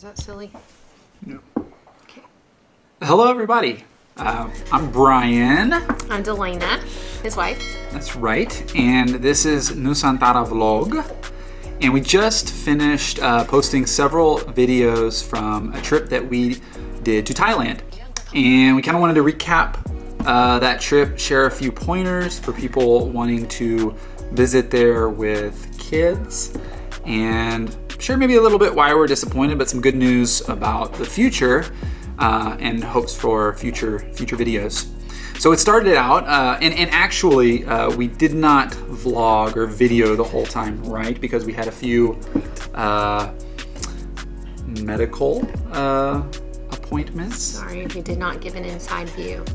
Is that silly? No. Okay. Hello, everybody. I'm Brian. I'm Delana, his wife. That's right. And this is Nusantara vlog. And we just finished posting several videos from a trip that we did to Thailand. And we kind of wanted to recap that trip, share a few pointers for people wanting to visit there with kids, and share maybe a little bit why we're disappointed, but some good news about the future and hopes for future videos. So it started out, and actually we did not vlog or video the whole time, right? Because we had a few medical appointments. Sorry, we did not give an inside view.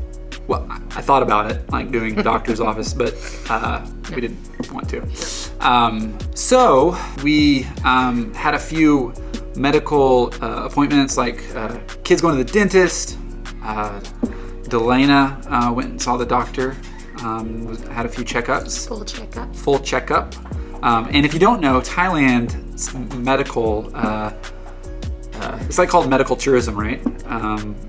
Well, I thought about it, like doing doctor's office, but we didn't want to. So we had a few medical appointments, like kids going to the dentist. Delana went and saw the doctor, had a few checkups. Full checkup. And if you don't know, Thailand's medical, it's like called medical tourism, right?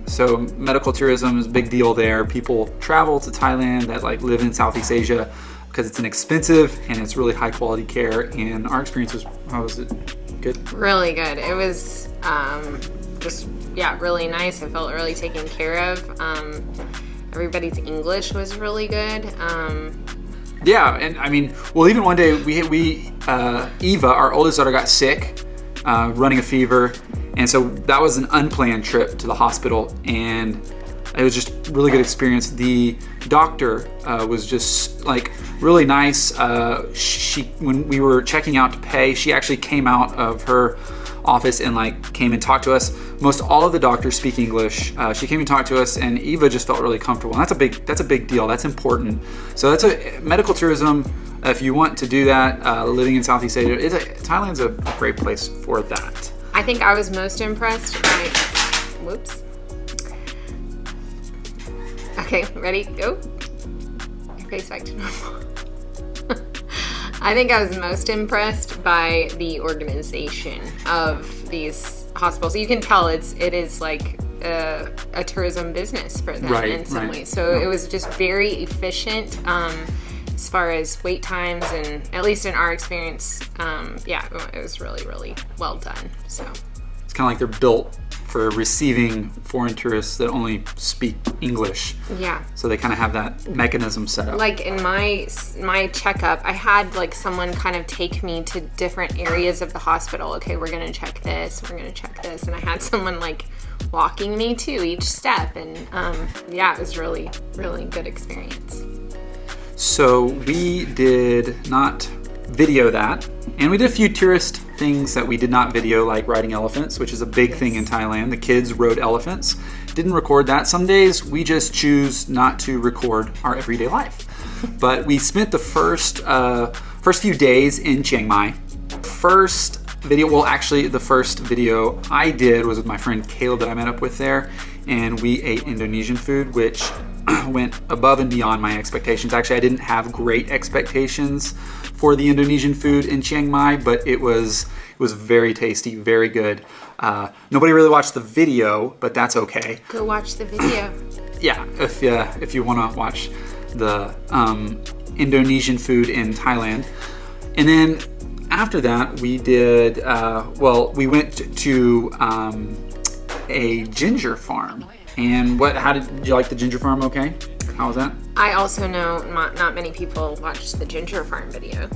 So medical tourism is a big deal there. People travel to Thailand that like live in Southeast Asia because it's inexpensive and it's really high quality care. And our experience was, how was it? Good? Really good. It was really nice. I felt really taken care of. Everybody's English was really good. Yeah, and I mean, well, even one day we Eva, our oldest daughter, got sick, running a fever. And so that was an unplanned trip to the hospital, and it was just a really good experience. The doctor was just like really nice. When we were checking out to pay, she actually came out of her office and like came and talked to us. Most all of the doctors speak English. She came and talked to us, and Eva just felt really comfortable. And that's a big deal. That's important. So that's a medical tourism. If you want to do that, living in Southeast Asia, Thailand's a great place for that. I think I was most impressed by, whoops. Okay, ready, go. Your face back to normal. I think I was most impressed by the organization of these hospitals. You can tell it is like a tourism business for them in some ways. So it was just very efficient. As far as wait times, and at least in our experience, it was really, really well done. So it's kind of like they're built for receiving foreign tourists that only speak English. Yeah. So they kind of have that mechanism set up. Like in my checkup, I had like someone kind of take me to different areas of the hospital. Okay, we're gonna check this, we're gonna check this, and I had someone like walking me to each step, and it was really, really good experience. So we did not video that, and we did a few tourist things that we did not video, like riding elephants, which is a big thing in Thailand. The kids rode elephants. Didn't record that. Some days we just choose not to record our everyday life. But we spent the first few days in Chiang Mai. The first video I did was with my friend Caleb that I met up with there, and we ate Indonesian food, which went above and beyond my expectations. Actually, I didn't have great expectations for the Indonesian food in Chiang Mai, but it was very tasty, very good. Nobody really watched the video, but that's okay. Go watch the video. Yeah, if you want to watch the Indonesian food in Thailand. And then after that, we did, we went to a ginger farm. And how did you like the ginger farm? Okay, how was that? I also know not many people watch the ginger farm video,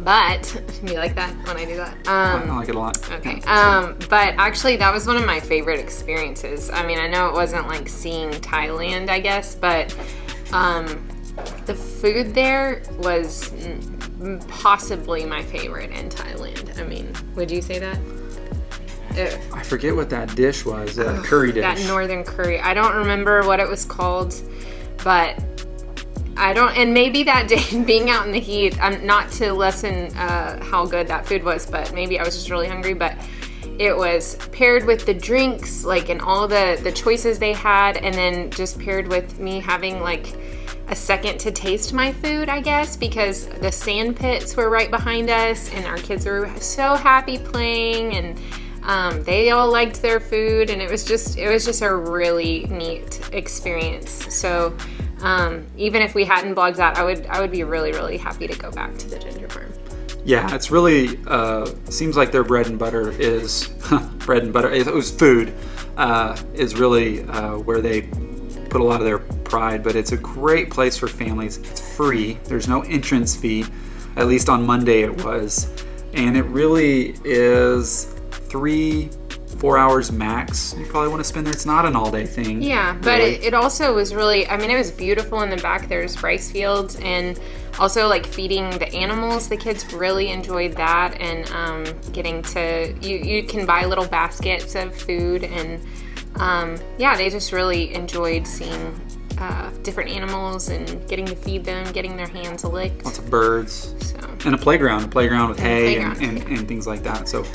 but you like that when I do that? I like it a lot. Okay, but actually that was one of my favorite experiences. I mean, I know it wasn't like seeing Thailand, I guess, but the food there was possibly my favorite in Thailand. I mean, would you say that? I forget what that dish was, curry dish. That northern curry. I don't remember what it was called, but and maybe that day being out in the heat, not to lessen how good that food was, but maybe I was just really hungry, but it was paired with the drinks, like, and all the choices they had, and then just paired with me having like a second to taste my food, I guess, because the sand pits were right behind us and our kids were so happy playing, and They all liked their food, and it was just a really neat experience. So even if we hadn't vlogged that, I would be really, really happy to go back to the ginger farm. Yeah, it's really seems like their bread and butter is bread and butter. It was food is really where they put a lot of their pride. But it's a great place for families. It's free. There's no entrance fee. At least on Monday it was, and it really is 3-4 hours max. You probably want to spend there. It's not an all-day thing. Yeah, but really. it also was really. I mean, it was beautiful in the back. There's rice fields and. Also, like feeding the animals, the kids really enjoyed that, and getting to you can buy little baskets of food, and yeah, they just really enjoyed seeing different animals and getting to feed them, getting their hands licked. Lots of birds, so. And a playground with hay and things like that. So,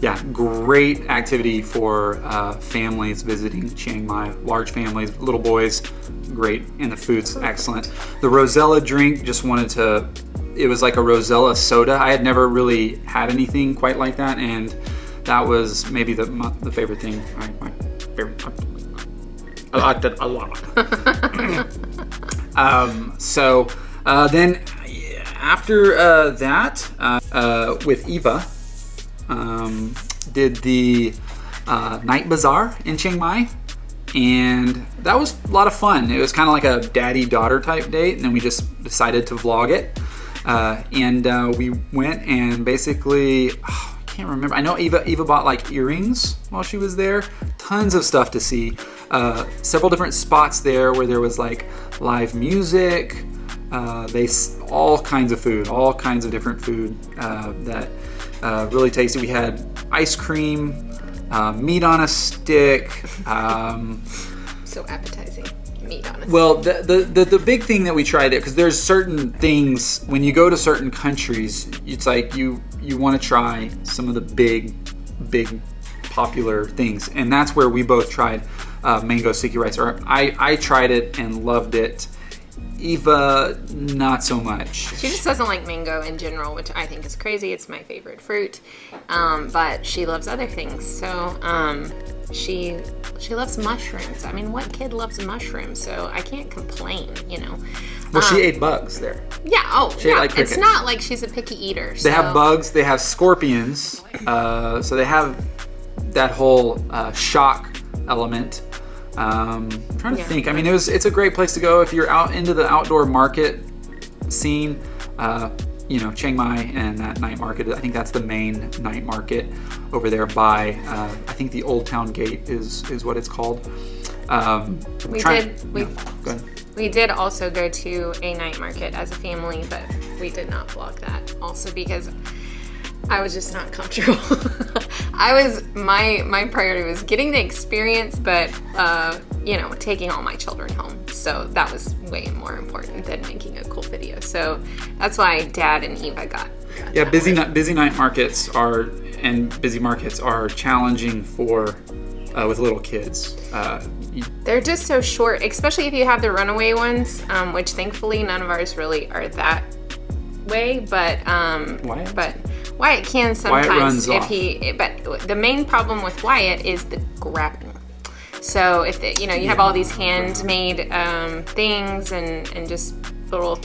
yeah, great activity for families visiting Chiang Mai. Large families, little boys. Great, and the food's excellent. The Rosella drink, it was like a Rosella soda. I had never really had anything quite like that, and that was maybe the favorite thing. My favorite. I liked it a lot. So then after that, with Eva, did the night bazaar in Chiang Mai. And that was a lot of fun. It was kind of like a daddy-daughter type date, and then we just decided to vlog it. And we went and basically, I can't remember. I know Eva bought like earrings while she was there. Tons of stuff to see. Several different spots there where there was like live music. All kinds of food, all kinds of different food that really tasty. We had ice cream. Meat on a stick. So appetizing. Meat on a stick. Well, the big thing that we tried there, because there's certain things when you go to certain countries, it's like you want to try some of the big popular things, and that's where we both tried mango sticky rice. Or I tried it and loved it. Eva, not so much. She just doesn't like mango in general, which I think is crazy. It's my favorite fruit, but she loves other things. So she loves mushrooms. I mean, what kid loves mushrooms? So I can't complain, you know. Well, she ate bugs there. Yeah. Oh, she ate like it's not like she's a picky eater. They have bugs. They have scorpions. So they have that whole shock element. I'm trying to think. I mean, it's a great place to go if you're out into the outdoor market scene. Chiang Mai and that night market. I think that's the main night market over there by. I think the Old Town Gate is what it's called. We did also go to a night market as a family, but we did not vlog that. Also because I was just not comfortable. My priority was getting the experience, but taking all my children home. So that was way more important than making a cool video. So that's why Dad and Eva got yeah, busy night markets are challenging for with little kids. They're just so short, especially if you have the runaway ones, which thankfully none of ours really are that way, but Wyatt can sometimes but the main problem with Wyatt is the grabbing. So if you have all these handmade things and just little,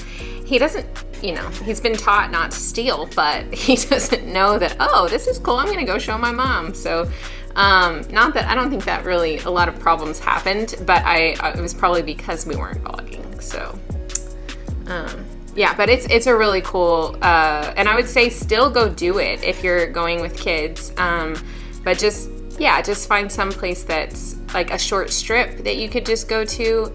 he doesn't, he's been taught not to steal, but he doesn't know that, oh, this is cool, I'm gonna go show my mom. So not that I don't think that really a lot of problems happened, but it was probably because we weren't vlogging. So yeah, but it's a really cool, and I would say still go do it if you're going with kids. But just find some place that's like a short strip that you could just go to.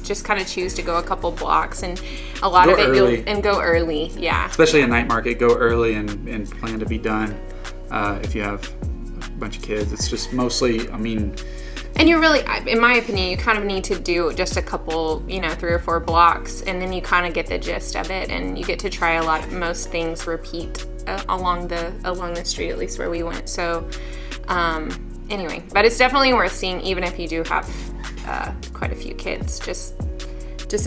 Just kind of choose to go a couple blocks, and a lot of it go early. Yeah, especially a night market, go early and plan to be done. If you have a bunch of kids, it's just mostly, and you really, in my opinion, you kind of need to do just a couple, 3 or 4 blocks, and then you kind of get the gist of it, and you get to try most things repeat along the street, at least where we went. So anyway, but it's definitely worth seeing, even if you do have quite a few kids. Just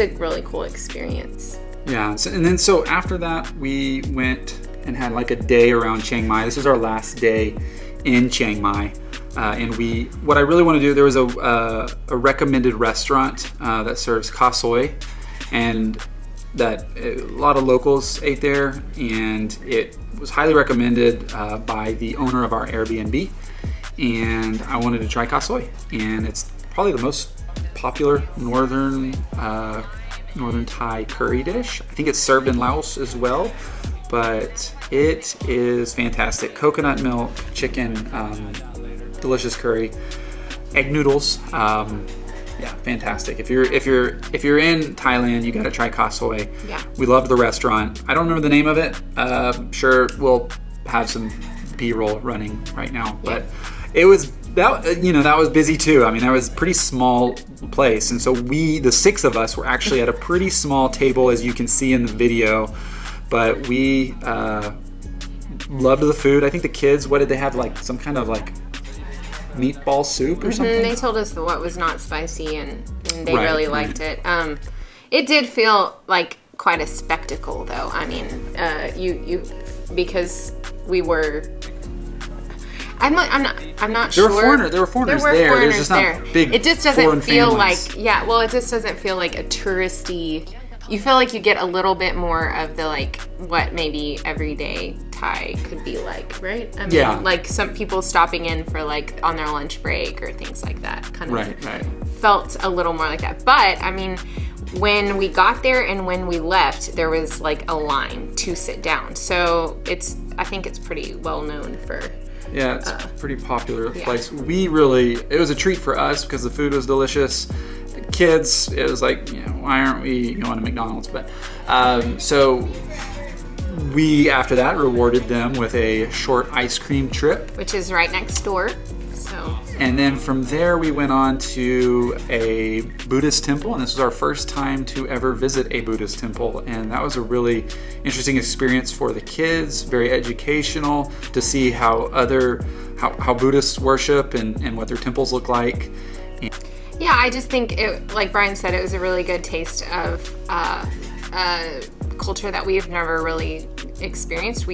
a really cool experience. Yeah, so after that, we went and had like a day around Chiang Mai. This is our last day in Chiang Mai. And what I really want to do, there was a recommended restaurant that serves Kha Soi, and that a lot of locals ate there, and it was highly recommended by the owner of our Airbnb, and I wanted to try Kha Soi, and it's probably the most popular northern Thai curry dish. I think it's served in Laos as well, but it is fantastic. Coconut milk, chicken, delicious curry, egg noodles. Yeah, fantastic. If you're in Thailand, you got to try Kha Soi. Yeah. We loved the restaurant. I don't remember the name of it. Sure, we'll have some B-roll running right now, but it was that was busy too. I mean, that was a pretty small place, and so the 6 of us were actually at a pretty small table, as you can see in the video. But we loved the food. I think the kids, what did they have? Like some kind of like meatball soup or something? They told us what was not spicy, and they really liked it. It did feel like quite a spectacle, though. I mean, you because we were. I'm not sure. There were foreigners there. There's just not big. It just doesn't feel families. like it just doesn't feel like a touristy. You feel like you get a little bit more of the like what maybe everyday Thai could be like, right? I mean, like some people stopping in for like on their lunch break or things like that. Kind of right. Felt a little more like that. But I mean, when we got there and when we left, there was like a line to sit down. So I think it's pretty well known for. Yeah, it's a pretty popular place. It was a treat for us because the food was delicious. The kids, it was like, why aren't we going to McDonald's? But so we, after that, rewarded them with a short ice cream trip, which is right next door. And then from there, we went on to a Buddhist temple, and this was our first time to ever visit a Buddhist temple, and that was a really interesting experience for the kids, very educational, to see how Buddhists worship and what their temples look like. Yeah, I just think, like Brian said, it was a really good taste of culture that we've never really experienced.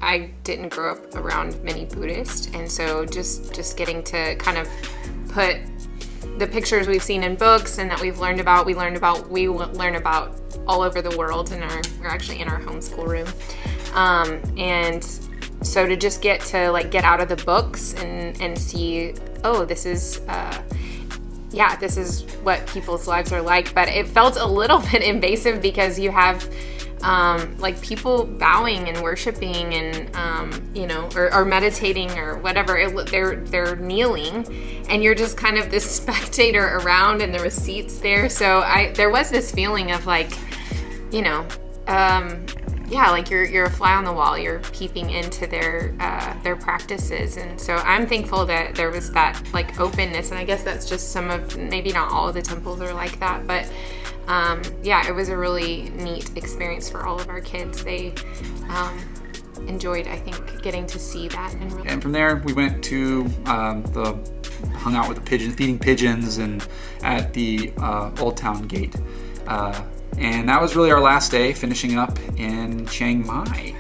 I didn't grow up around many Buddhists, and so just getting to kind of put the pictures we've seen in books and that we learn about all over the world, and we're actually in our homeschool room, and so to just get out of the books and see, this is this is what people's lives are like. But it felt a little bit invasive because you have like people bowing and worshiping and or meditating or whatever. They're kneeling, and you're just kind of this spectator around, and there were seats there. So there was this feeling of like, like you're a fly on the wall. You're peeping into their practices, and so I'm thankful that there was that like openness. And I guess that's just some of, maybe not all of the temples are like that, but. It was a really neat experience for all of our kids. They enjoyed, I think, getting to see that. And from there, we went to hung out with the pigeons, feeding pigeons, and at the Old Town Gate. And that was really our last day, finishing up in Chiang Mai.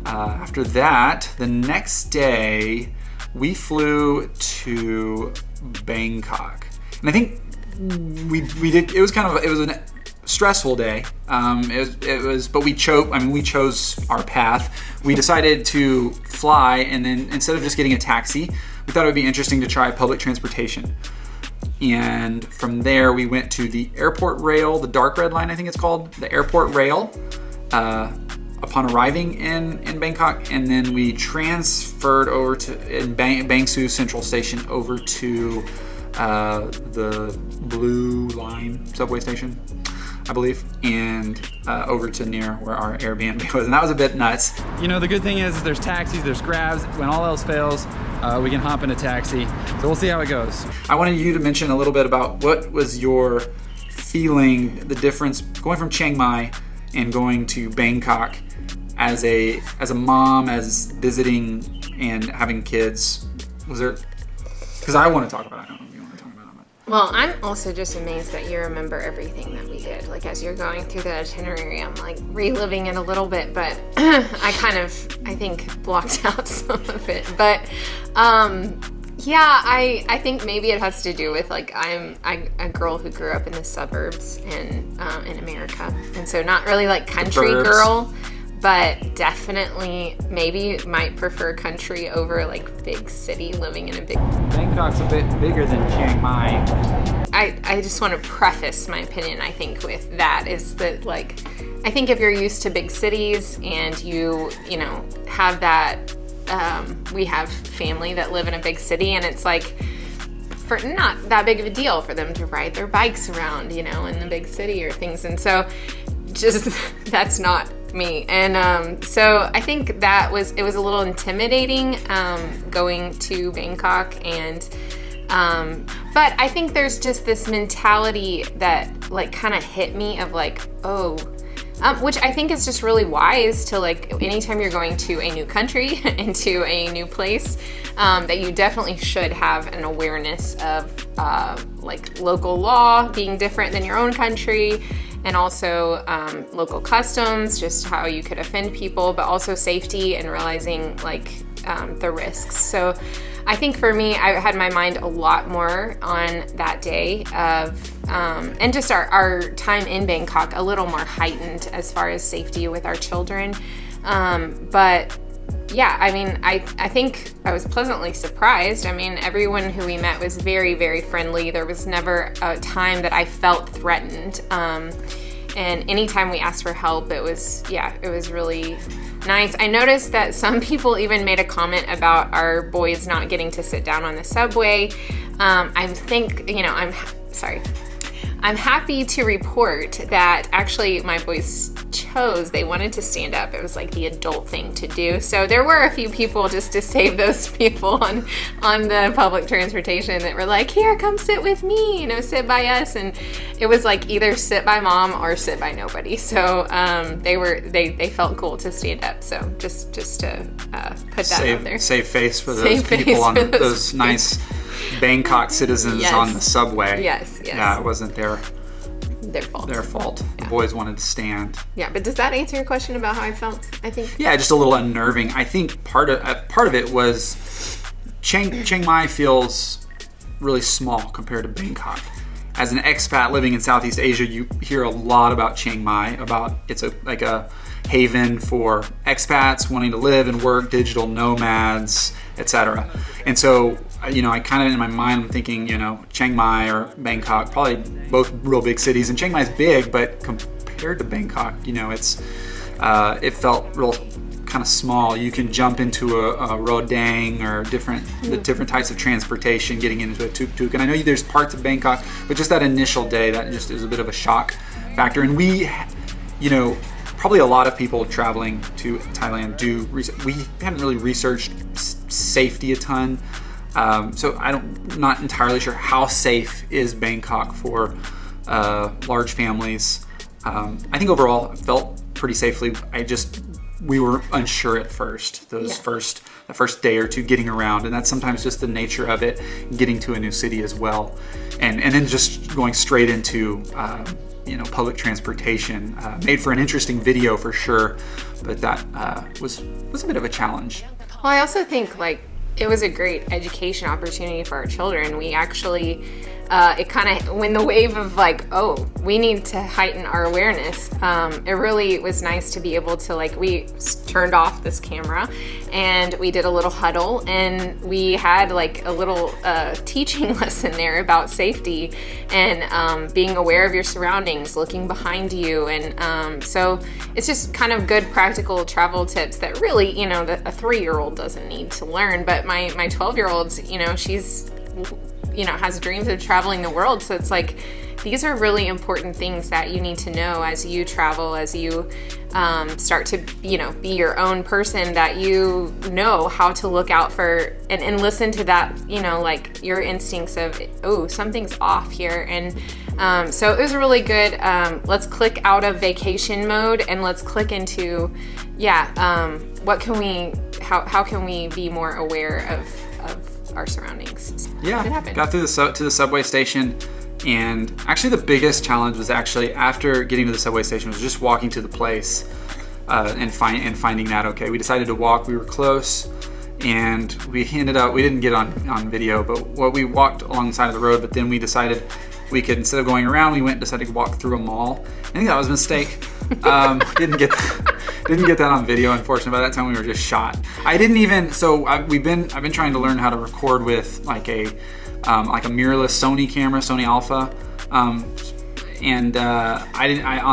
After that, the next day, we flew to Bangkok. And I think we did. It was a stressful day. But we chose our path. We decided to fly, and then instead of just getting a taxi, we thought it would be interesting to try public transportation. And from there, we went to the airport rail, the dark red line, I think it's called, the airport rail, upon arriving in Bangkok. And then we transferred over to Bang Sue Central Station over to the Blue Line subway station, I believe, and over to near where our Airbnb was. And that was a bit nuts. The good thing is there's taxis, there's Grabs. When all else fails, we can hop in a taxi. So we'll see how it goes. I wanted you to mention a little bit about what was your feeling, the difference going from Chiang Mai and going to Bangkok as a mom, as visiting and having kids. Was there, because I want to talk about it. I don't know if you want to talk about it. Well, I'm also just amazed that you remember everything that we did. Like, as you're going through the itinerary, I'm like reliving it a little bit, but I think blocked out some of it. But yeah, I think maybe it has to do with, like, I'm a girl who grew up in the suburbs and in America, and so not really like country girl, but definitely maybe might prefer country over like big city, living in a big... Bangkok's a bit bigger than Chiang Mai. I just want to preface my opinion, I think, with that is that, like, I think if you're used to big cities and you know, have that, we have family that live in a big city, and it's like, for not that big of a deal for them to ride their bikes around, you know, in the big city or things. And so just, that's not me. And so I think it was a little intimidating going to Bangkok, and but I think there's just this mentality that, like, kind of hit me of like, oh, which I think is just really wise to, like, anytime you're going to a new country into a new place, that you definitely should have an awareness of like local law being different than your own country, and also local customs, just how you could offend people, but also safety and realizing, like, the risks. So I think for me, I had my mind a lot more on that day of, and just our time in Bangkok a little more heightened as far as safety with our children. But yeah, I mean, I think I was pleasantly surprised. I mean, everyone who we met was very, very friendly. There was never a time that I felt threatened. And anytime we asked for help, it was really nice. I noticed that some people even made a comment about our boys not getting to sit down on the subway. I'm happy to report that actually my boys they wanted to stand up. It was like the adult thing to do. So there were a few people, just to save those people on the public transportation, that were like, here, come sit with me, you know, sit by us. And it was like either sit by mom or sit by nobody. So they felt cool to stand up. So just to put that out there. Save face for those people on those nice Bangkok citizens on the subway. Yes. Yeah, it wasn't their fault. Yeah. The boys wanted to stand. Yeah, but does that answer your question about how I felt? I think. Yeah, just a little unnerving. I think part of it was Chiang Mai feels really small compared to Bangkok. As an expat living in Southeast Asia, you hear a lot about Chiang Mai, about it's like a haven for expats wanting to live and work, digital nomads, etc. And so, you know, I kind of in my mind I'm thinking, you know, Chiang Mai or Bangkok, probably both real big cities, and Chiang Mai is big, but compared to Bangkok, you know, it's it felt real kind of small. You can jump into a rodang or the different types of transportation, getting into a tuk-tuk. And I know there's parts of Bangkok, but just that initial day, that just is a bit of a shock factor. And we, you know, probably a lot of people traveling to Thailand we hadn't really researched safety a ton. So I'm not entirely sure how safe is Bangkok for large families. I think overall it felt pretty safely. We were unsure at first, the first day or two getting around, and that's sometimes just the nature of it, getting to a new city as well, and then just going straight into you know, public transportation. Made for an interesting video for sure, but that was a bit of a challenge. Well, I also think, like, it was a great education opportunity for our children. We actually, it kind of, when the wave of like, oh, we need to heighten our awareness, it really was nice to be able to, like, we turned off this camera and we did a little huddle, and we had like a little teaching lesson there about safety and being aware of your surroundings, looking behind you. And so it's just kind of good practical travel tips that really, you know, a 3-year-old doesn't need to learn, but my 12-year-old, you know, she's, you know, has dreams of traveling the world. So it's like, these are really important things that you need to know as you travel, as you start to, you know, be your own person, that you know how to look out for and listen to that, you know, like your instincts of, oh, something's off here. And so it was really good. Let's click out of vacation mode and let's click into, what can we, how can we be more aware of our surroundings. Yeah, it happened. got through to the subway station, and actually the biggest challenge was actually after getting to the subway station was just walking to the place and finding that okay. We decided to walk. We were close, and we didn't get on video, but we walked along the side of the road. But then we decided we could, instead of going around, we decided to walk through a mall. I think that was a mistake. Didn't get that on video, unfortunately. By that time, we were just shot. I've been trying to learn how to record with like a mirrorless Sony camera, Sony Alpha. On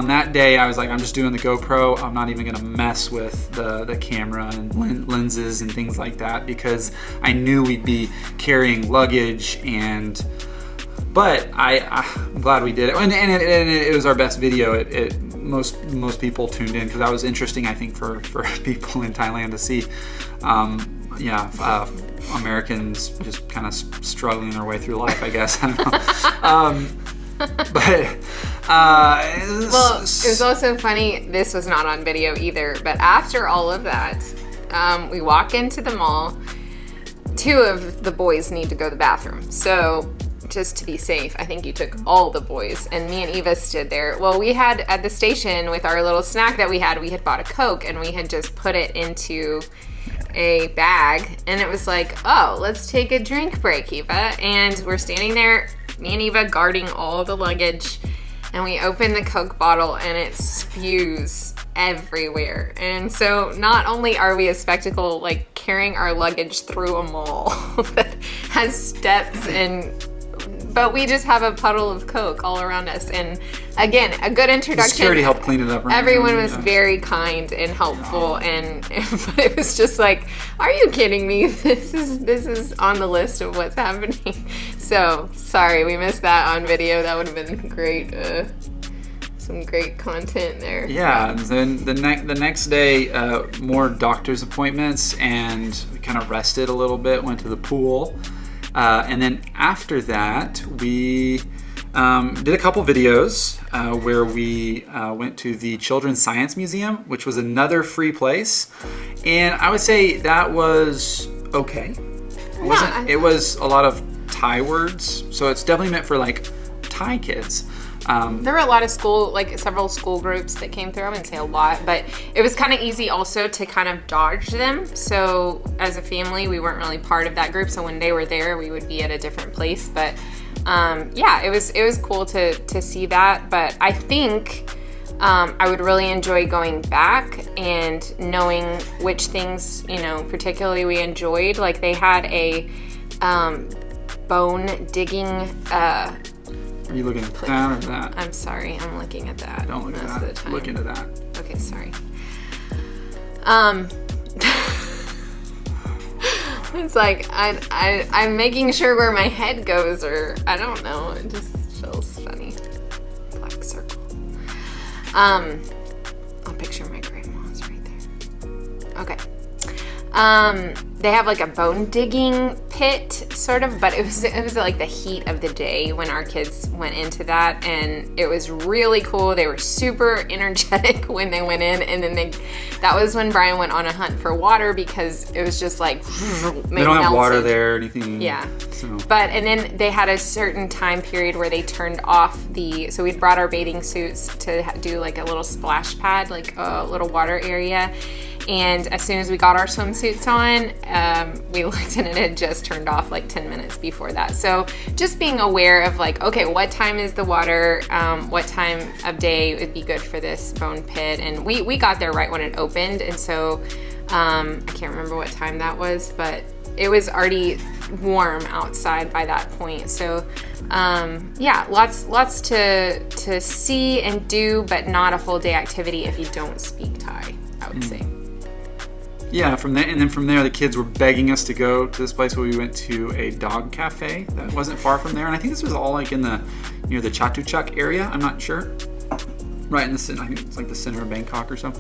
that day, I was like, I'm just doing the GoPro. I'm not even gonna mess with the camera and lenses and things like that, because I knew we'd be carrying luggage but I'm glad we did it, and it was our best video. Most people tuned in because that was interesting, I think, for people in Thailand to see. Americans just kind of struggling their way through life, I guess. I don't know. Well, it was also funny. This was not on video either. But after all of that, we walk into the mall. 2 of the boys need to go to the bathroom, so just to be safe, I think you took all the boys, and me and Eva stood there. Well, we had at the station with our little snack that we had bought a Coke, and we had just put it into a bag, and it was like, oh, let's take a drink break, Eva. And we're standing there, me and Eva guarding all the luggage, and we open the Coke bottle and it spews everywhere. And so not only are we a spectacle, like carrying our luggage through a mall that has steps but we just have a puddle of Coke all around us. And again, a good introduction. Security helped clean it up. Right? Everyone was very kind and helpful, but it was just like, are you kidding me? This is on the list of what's happening. So sorry, we missed that on video. That would have been great. Some great content there. Yeah, and then the next day, more doctor's appointments, and we kind of rested a little bit, went to the pool. And then after that, we did a couple videos where we went to the Children's Science Museum, which was another free place. And I would say that was okay. It was a lot of Thai words, so it's definitely meant for like Thai kids. There were a lot of several school groups that came through. I wouldn't say a lot, but it was kind of easy also to kind of dodge them. So as a family, we weren't really part of that group. So when they were there, we would be at a different place. But it was cool to see that. But I think I would really enjoy going back and knowing which things, particularly we enjoyed. Like they had a bone digging. Are you looking at that or that? I'm sorry, I'm looking at that. Don't look at that. Look into that. Okay, sorry. It's like I'm making sure where my head goes, or I don't know. It just feels funny. Black circle. I'll picture my grandma's right there. Okay. They have like a bone digging pit, sort of, but it was like the heat of the day when our kids went into that, and it was really cool. They were super energetic when they went in, and then that was when Brian went on a hunt for water, because it was just like they don't have water there or anything. Yeah. So. And then they had a certain time period where they turned off so we'd brought our bathing suits to do like a little splash pad, like a little water area. And as soon as we got our swimsuits on, we looked and it had just turned off like 10 minutes before that. So just being aware of like, okay, what time is the water? What time of day would be good for this bone pit? And we got there right when it opened. And so I can't remember what time that was, but it was already warm outside by that point. So lots to see and do, but not a whole day activity if you don't speak Thai, I would say. Yeah, from there, the kids were begging us to go to this place where we went to a dog cafe that wasn't far from there, and I think this was all like near the Chatuchak area. I'm not sure. Right in the center, I think it's like the center of Bangkok or so.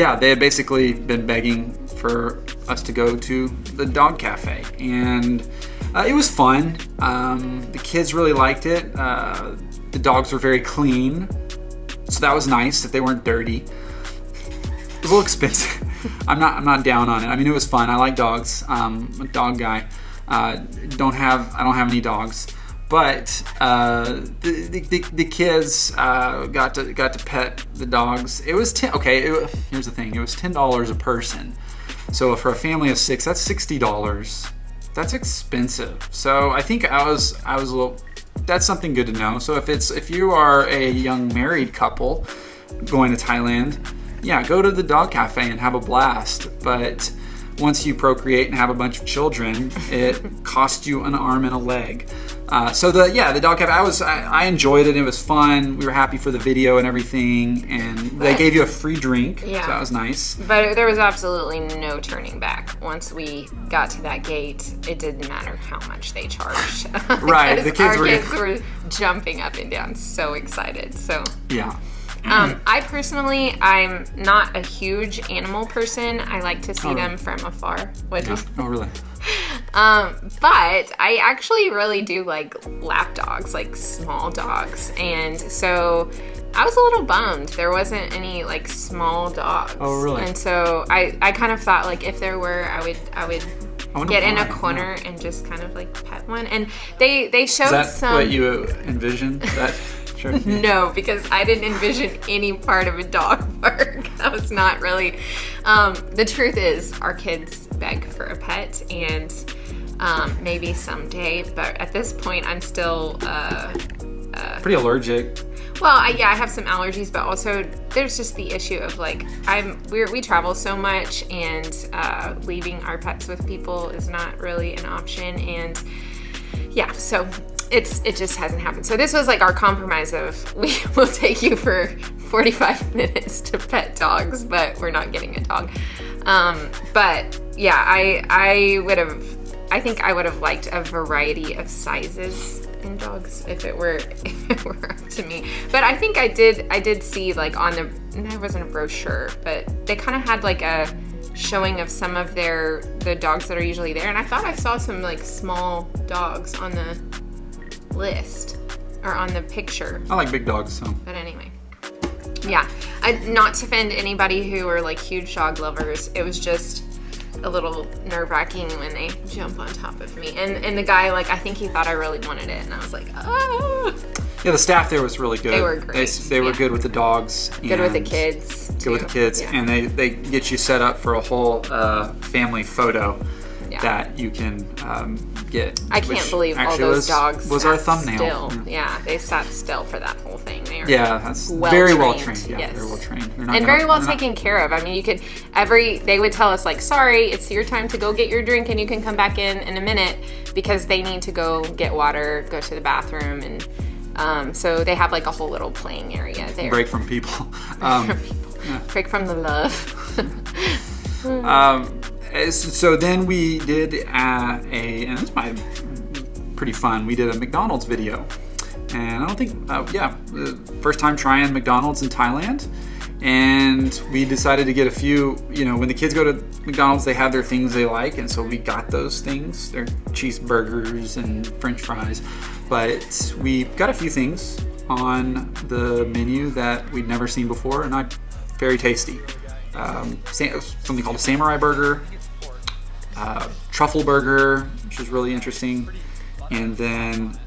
They had basically been begging for us to go to the dog cafe, and it was fun. The kids really liked it. The dogs were very clean. So that was nice that they weren't dirty. It was a little expensive. I'm not down on it. I mean, it was fun. I like dogs. I'm a dog guy. I don't have any dogs, but the kids got to pet the dogs. It was here's the thing. It was $10 a person. So for a family of 6, that's $60. That's expensive. So I think I was a little. That's something good to know. So if you are a young married couple going to Thailand, yeah, go to the dog cafe and have a blast. But once you procreate and have a bunch of children, it costs you an arm and a leg. So the dog cafe, I enjoyed it. It was fun. We were happy for the video and everything, and they gave you a free drink. Yeah, so that was nice. But there was absolutely no turning back. Once we got to that gate, it didn't matter how much they charged. Right, the kids were jumping up and down, so excited. So yeah. I personally, I'm not a huge animal person. I like to see them from afar. Oh, really? But I actually really do like lap dogs, like small dogs. And so I was a little bummed there wasn't any like small dogs. Oh, really? And so I kind of thought like if there were, I would get in a corner and just kind of like pet one. And they showed some. Is that what you envisioned? Sure. No, because I didn't envision any part of a dog park. That was not really. The truth is, our kids beg for a pet, and maybe someday. But at this point, I'm still pretty allergic. Well, I have some allergies, but also there's just the issue of like we travel so much, and leaving our pets with people is not really an option, and yeah, so. It just hasn't happened. So this was like our compromise of we will take you for 45 minutes to pet dogs, but we're not getting a dog. But yeah, I think I would have liked a variety of sizes in dogs if it were up to me. But I think I did see like there wasn't a brochure, but they kind of had like a showing of some of the dogs that are usually there, and I thought I saw some like small dogs on the list or on the picture. I like big dogs, so. But anyway, yeah. Not to offend anybody who are like huge dog lovers. It was just a little nerve-wracking when they jump on top of me. And the guy, like, I think he thought I really wanted it, and I was like, oh. Yeah, the staff there was really good. They were great. They were good with the dogs. Good with the kids. Good with the kids, and they get you set up for a whole family photo. Yeah. That you can get. I can't believe all those dogs was our thumbnail. Still. Yeah, they sat still for that whole thing. They were that's very well trained. Yeah, yes. very well trained. And very well taken care of. I mean, you could they would tell us like, sorry, it's your time to go get your drink, and you can come back in a minute because they need to go get water, go to the bathroom, and so they have like a whole little playing area there. Break from people. Break from the love. So then we did and it was pretty fun. We did a McDonald's video, and I don't think, first time trying McDonald's in Thailand, and we decided to get a few. When the kids go to McDonald's, they have their things they like, and so we got those things, their cheeseburgers and French fries, but we got a few things on the menu that we'd never seen before, and not very tasty. Something called a samurai burger, truffle burger, which was really interesting, and then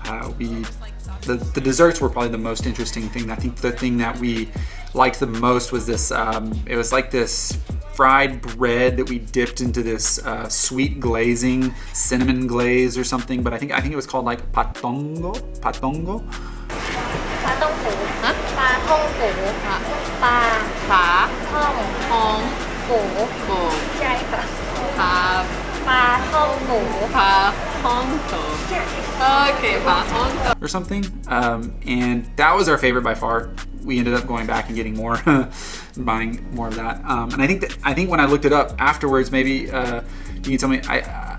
the desserts were probably the most interesting thing. I think the thing that we liked the most was this. It was like this fried bread that we dipped into this sweet glazing, cinnamon glaze or something. But I think it was called like patongo. Patongo. ปลาต้องโกฮะปลาท่องโกค่ะปลาท่องโกใช่ค่ะปลาท่องโก Okay, patongo. Or something. And that was our favorite by far. We ended up going back and getting more, buying more of that. And I think when I looked it up afterwards, maybe you can tell me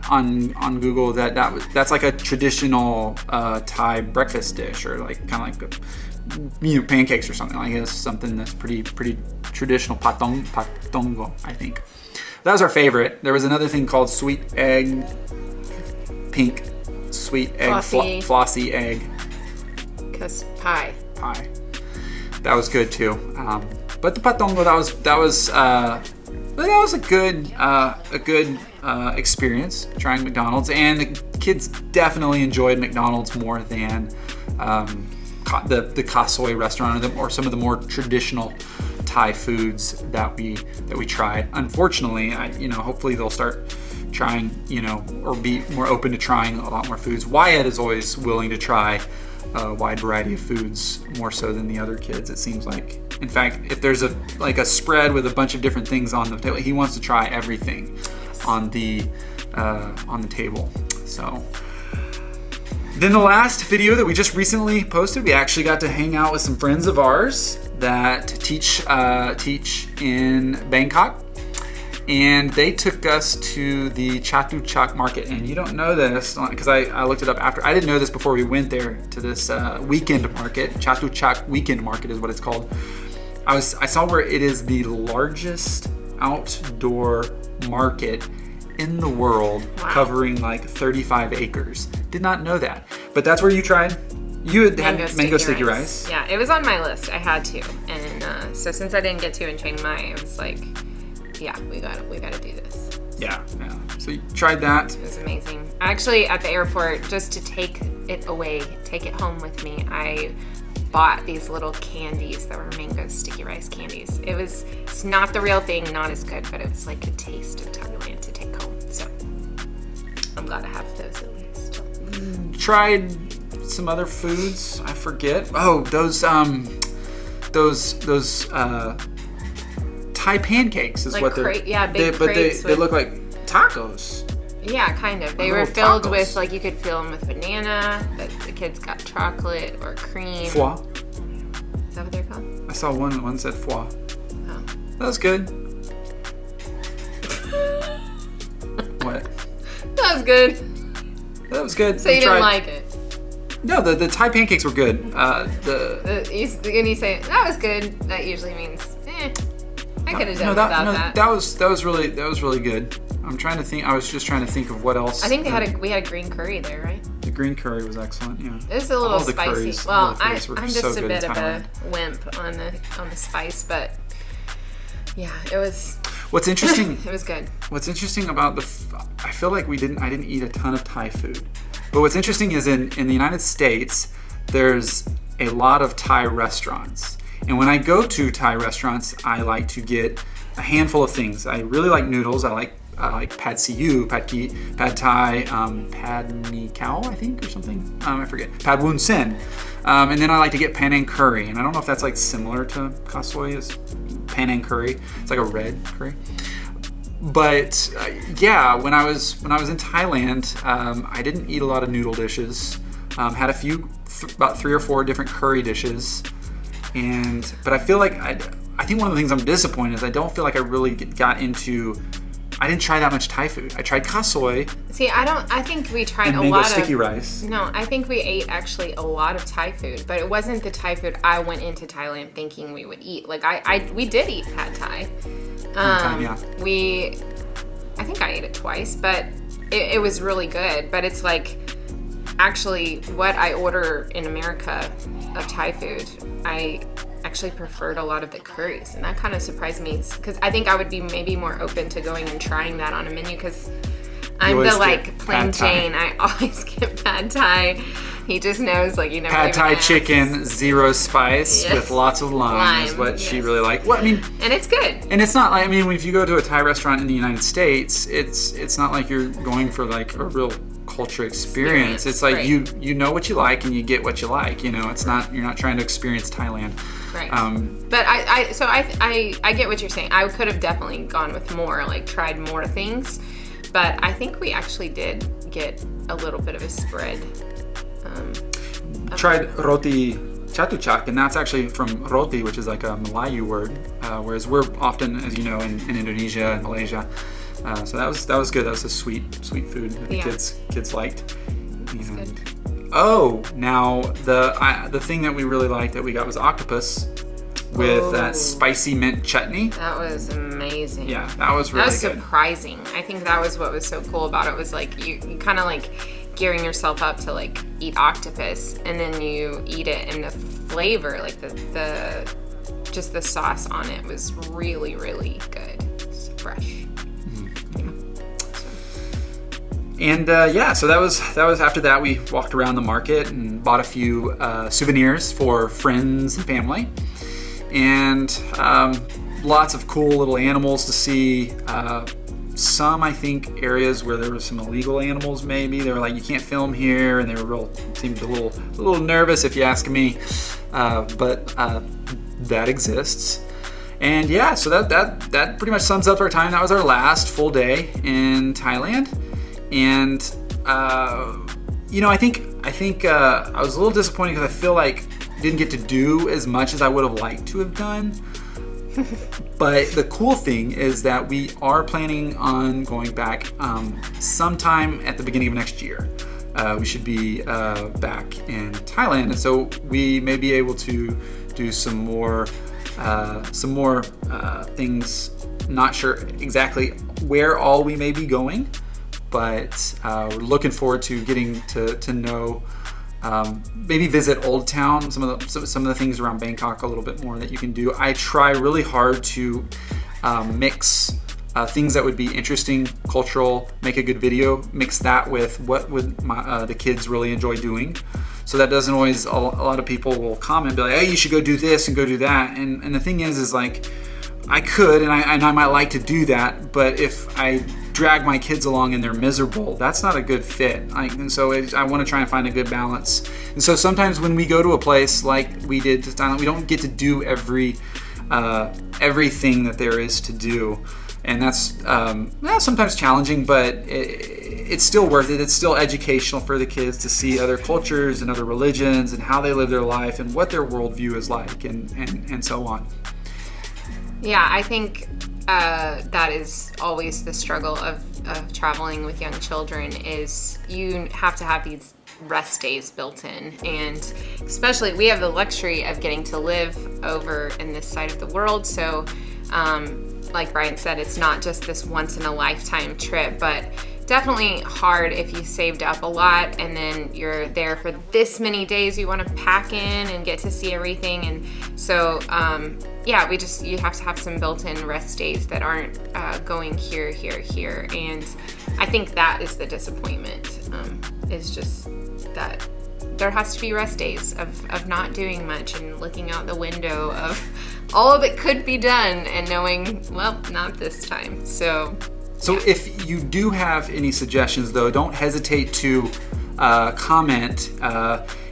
on Google that's like a traditional Thai breakfast dish, or like kind of like pancakes or something. I guess something that's pretty traditional patongo, I think. That was our favorite. There was another thing called pink sweet egg flossy egg. Pie. That was good too. But the patongo, that was But that was a good experience trying McDonald's, and the kids definitely enjoyed McDonald's more than the Kha Soi restaurant or some of the more traditional Thai foods that we tried. Unfortunately, hopefully they'll start trying, or be more open to trying a lot more foods. Wyatt is always willing to try a wide variety of foods, more so than the other kids, it seems like. In fact, if there's a spread with a bunch of different things on the table, he wants to try everything on the table. So then the last video that we just recently posted, we actually got to hang out with some friends of ours that teach in Bangkok. And they took us to the Chatuchak Market. And you don't know this, because I looked it up after. I didn't know this before we went there to this weekend market. Chatuchak Weekend Market is what it's called. I saw where it is the largest outdoor market in the world, covering like 35 acres. Did not know that. But that's where you tried. You had mango sticky rice. Yeah, it was on my list. I had to. And so since I didn't get to in Chiang Mai, it was like, yeah, we gotta do this. Yeah. So you tried that. It was amazing. Actually, at the airport, just to take it home with me, I bought these little candies that were mango sticky rice candies. It's not the real thing, not as good, but it was like a taste of Thailand to take home. So I'm glad to have those at least. Tried some other foods. I forget. Oh, those Thai pancakes is like what they're. big crepes. They look like tacos. Yeah, kind of. They were filled with, like, you could fill them with banana, but the kids got chocolate or cream. Foie. Is that what they're called? I saw one said foie. Oh. That was good. What? That was good. That was good. So you didn't like it? No, the Thai pancakes were good. When you say that was good, that usually means, I could have done without that. That was really good. I'm trying to think. I was just trying to think of what else. I think we had a green curry there, right? The green curry was excellent. Yeah. It was a little spicy. Well, I'm just so a bit of a wimp on the spice, but yeah, it was. What's interesting? It was good. What's interesting about I feel like I didn't eat a ton of Thai food, but what's interesting is in the United States, there's a lot of Thai restaurants. And when I go to Thai restaurants, I like to get a handful of things. I really like noodles. I like pad see ew, pad thai, pad mi cow, I think, or something. I forget. Pad woon sen. And then I like to get Panang curry. And I don't know if that's like similar to Kha Soi is Panang curry. It's like a red curry. But yeah, when I was in Thailand, I didn't eat a lot of noodle dishes. Had about 3 or 4 different curry dishes. But I feel like I think one of the things I'm disappointed is I don't feel like I really got into. I didn't try that much Thai food. I tried Kha Soi. See, I think we tried mango sticky rice. No, I think we ate actually a lot of Thai food, but it wasn't the Thai food I went into Thailand thinking we would eat. Like we did eat pad Thai. One time, yeah. I think I ate it twice, but it was really good. But it's like actually what I order in America of Thai food, I actually preferred a lot of the curries, and that kind of surprised me because I think I would be maybe more open to going and trying that on a menu because I'm the plain Jane. I always get pad Thai. He just knows you never. Pad Thai chicken, 0 spice with lots of lime is what she really liked. Well, I mean, and it's good. And it's not like if you go to a Thai restaurant in the United States, it's not like you're going for a real culture experience. It's like you know what you like and you get what you like. It's not, you're not trying to experience Thailand. Right. But I get what you're saying. I could have definitely gone with more, tried more things. But I think we actually did get a little bit of a spread. Tried roti Chatuchak, and that's actually from roti, which is like a Melayu word, whereas we're often, as you know, in Indonesia and Malaysia. So that was good. That was a sweet food that the kids liked. And, now the thing that we really liked that we got was octopus with that spicy mint chutney. That was amazing. Yeah, that was really good. Surprising. I think that was what was so cool about it, was you kind of gearing yourself up to eat octopus, and then you eat it, and the flavor, the sauce on it was really, really good. So. fresh. And so that was after that we walked around the market and bought a few souvenirs for friends and family, and lots of cool little animals to see. Some, I think, areas where there were some illegal animals. Maybe they were like, you can't film here, and they were seemed a little nervous, if you ask me. But that exists. And yeah, so that pretty much sums up our time. That was our last full day in Thailand. And I think I was a little disappointed because I feel like I didn't get to do as much as I would have liked to have done. But the cool thing is that we are planning on going back sometime at the beginning of next year. We should be back in Thailand, and so we may be able to do some more things. Not sure exactly where all we may be going, but we're looking forward to getting to know, maybe visit Old Town, some of the things around Bangkok a little bit more that you can do. I try really hard to mix things that would be interesting, cultural, make a good video, mix that with what would the kids really enjoy doing. So that doesn't always, a lot of people will comment, be like, hey, you should go do this and go do that. And the thing is like, I could, and I might like to do that, but if I drag my kids along and they're miserable, that's not a good fit. And so I want to try and find a good balance. And so sometimes when we go to a place like we did to Thailand, we don't get to do everything that there is to do. And that's sometimes challenging, but it's still worth it. It's still educational for the kids to see other cultures and other religions and how they live their life and what their worldview is like and so on. Yeah, I think that is always the struggle of traveling with young children, is you have to have these rest days built in. And especially we have the luxury of getting to live over in this side of the world. So like Brian said, it's not just this once in a lifetime trip, but definitely hard if you saved up a lot and then you're there for this many days you want to pack in and get to see everything. And so you have to have some built-in rest days that aren't going here. And I think that is the disappointment, is just that there has to be rest days of not doing much and looking out the window of all of it could be done and knowing, well, not this time. So if you do have any suggestions, though, don't hesitate to comment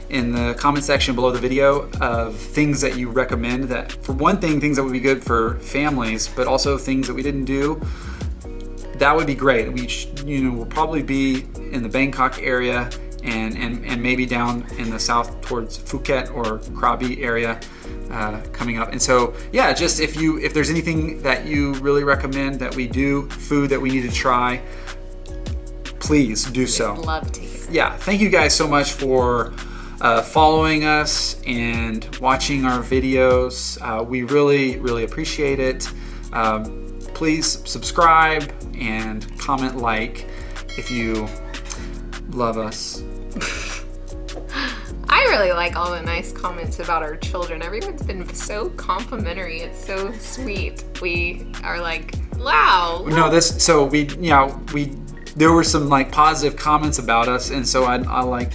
in the comment section below the video of things that you recommend. That, for one thing, things that would be good for families, but also things that we didn't do. That would be great. We'll probably be in the Bangkok area and maybe down in the south towards Phuket or Krabi area coming up. And so, yeah, just if there's anything that you really recommend that we do, food that we need to try, please do so. I'd love to hear. Yeah, thank you guys so much for following us and watching our videos. We really, really appreciate it. Please subscribe and comment like if you love us. I really like all the nice comments about our children. Everyone's been so complimentary. It's so sweet. We are like, wow. No, there were some like positive comments about us, and so I like,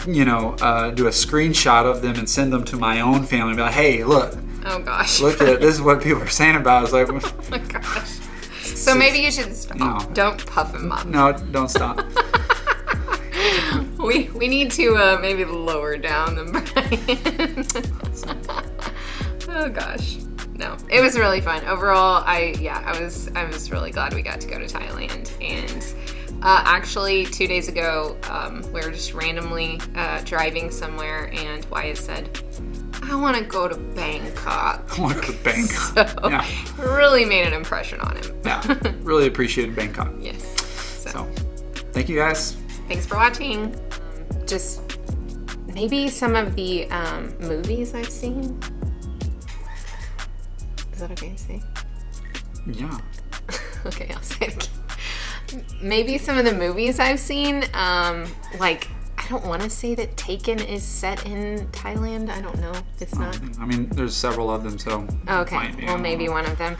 do a screenshot of them and send them to my own family and be like, hey, look. Oh gosh. Look at this is what people are saying about us. Like, oh my gosh. So maybe you should stop. No. Don't puff him up. No, don't stop. We need to maybe lower down the Brian. Oh gosh. No, it was really fun. Overall, I was really glad we got to go to Thailand. And actually 2 days ago, we were just randomly driving somewhere, and Wyatt said, I want to go to Bangkok. I want to go to Bangkok. So yeah. Really made an impression on him. Yeah, really appreciated Bangkok. Yes. So, thank you guys. Thanks for watching. Just maybe some of the movies I've seen. Is that okay to say? Yeah. Okay, I'll say it again. Maybe some of the movies I've seen, like, I don't want to say that Taken is set in Thailand. I don't know. It's not. I mean, there's several of them, so. Okay, well, maybe one of them.